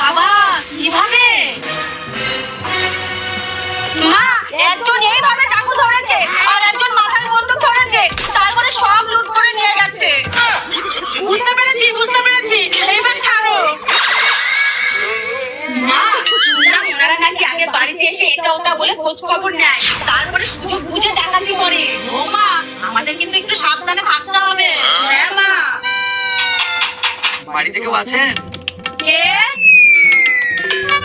বাবা কিভাবে? মা, একজন এইভাবে চাকু ধরেছে আর একজন মাথায় বন্দুক ধরেছে, তারপরে সব লুট করে নিয়ে গেছে। বুঝতে পেরেছি বুঝতে পেরেছি, এইবার ছাড়ো। মা, শুনলাম ওনারা নাকি আগে বাড়িতে এসে এটা ওটা বলে খোঁজ খবর নেয়, তারপরে সুযোগ বুঝে ডাকাতি করে। ও মা, আমাদের কিন্তু একটু সাবধানে থাকতে হবে। হ্যাঁ মা। বাড়িতে কেউ আছেন? কে?